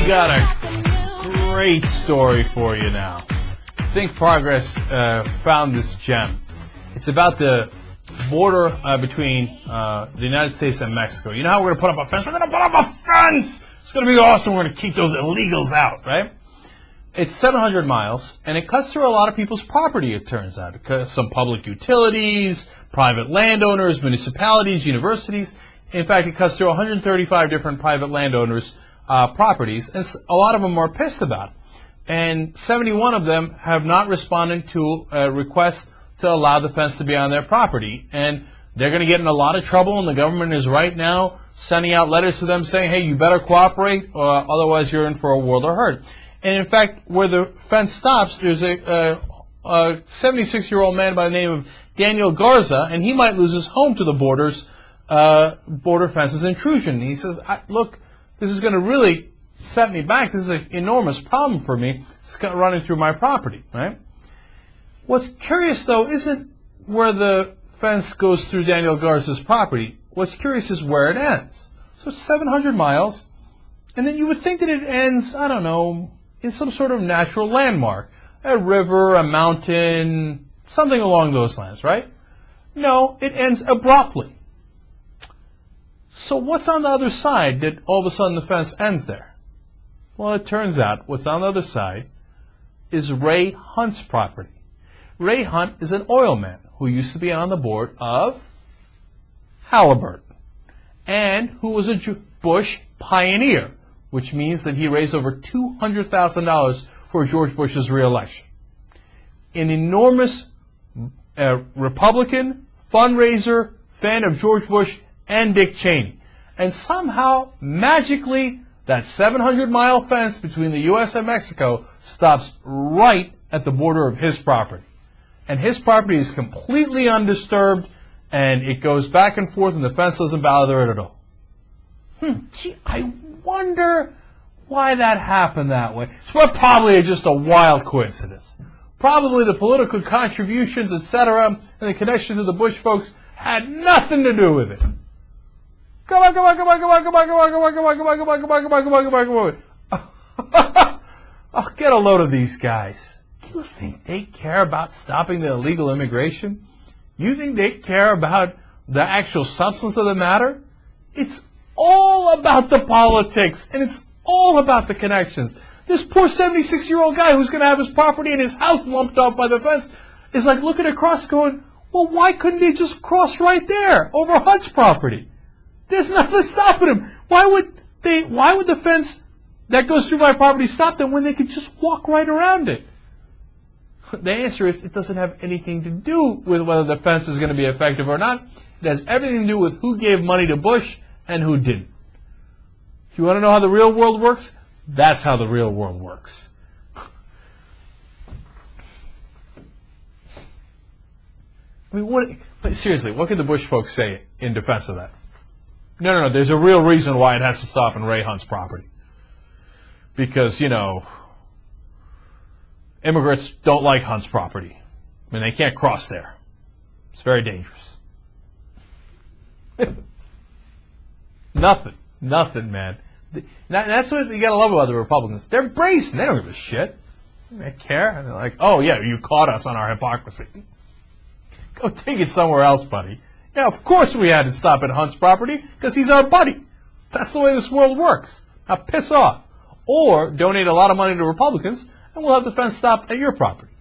got a great story for you now. Think Progress found this gem. It's about the border between the United States and Mexico. You know how we're going to put up a fence? We're going to put up a fence! It's going to be awesome. We're going to keep those illegals out, right? It's 700 miles, and it cuts through a lot of people's property, it turns out. It cuts some public utilities, private landowners, municipalities, universities. In fact, it cuts through 135 different private landowners' properties, and a lot of them are pissed about it. And 71 of them have not responded to a request to allow the fence to be on their property. And they're going to get in a lot of trouble, and the government is right now sending out letters to them saying, hey, you better cooperate, or otherwise you're in for a world of hurt. And in fact, where the fence stops, there's a 76-year-old man by the name of Daniel Garza, and he might lose his home to the border fences intrusion. And he says, look, this is going to really set me back. This is an enormous problem for me. It's running through my property, right? What's curious, though, isn't where the fence goes through Daniel Garza's property. What's curious is where it ends. So it's 700 miles, and then you would think that it ends, I don't know, in some sort of natural landmark. A river, a mountain, something along those lines, right? No, it ends abruptly. So what's on the other side that all of a sudden the fence ends there? Well, it turns out what's on the other side is Ray Hunt's property. Ray Hunt is an oil man who used to be on the board of Halliburton and who was a Bush pioneer, which means that he raised over $200,000 for George Bush's reelection. An enormous Republican fundraiser, fan of George Bush and Dick Cheney. And somehow, magically, that 700-mile fence between the U.S. and Mexico stops right at the border of his property. And his property is completely undisturbed, and it goes back and forth, and the fence doesn't bother it at all. Gee, I wonder why that happened that way. It's probably just a wild coincidence. Probably the political contributions, etc., and the connection to the Bush folks had nothing to do with it. Come on, come on, come on, come on, come on, come on, come on, come on, come on, come on, come on, come on, come on, come on, come on. Oh, get a load of these guys. You think they care about stopping the illegal immigration? You think they care about the actual substance of the matter? It's all about the politics, and it's all about the connections. This poor 76-year-old guy who's going to have his property and his house lumped off by the fence is like looking across going, well, why couldn't they just cross right there over Hunt's property? There's nothing stopping him. Why would the fence that goes through my property stop them when they could just walk right around it? The answer is it doesn't have anything to do with whether the fence is going to be effective or not. It has everything to do with who gave money to Bush and who didn't. If you want to know how the real world works, that's how the real world works. I mean, but seriously, what could the Bush folks say in defense of that? No, there's a real reason why it has to stop in Ray Hunt's property. Because, immigrants don't like Hunt's property. I mean, they can't cross there. It's very dangerous. Nothing, man. That's what you gotta love about the Republicans. They're brazen. They don't give a shit. They don't care. And they're like, oh yeah, you caught us on our hypocrisy. Go take it somewhere else, buddy. Yeah, of course we had to stop at Hunt's property because he's our buddy. That's the way this world works. Now piss off. Or donate a lot of money to Republicans and we'll have the fence stopped at your property.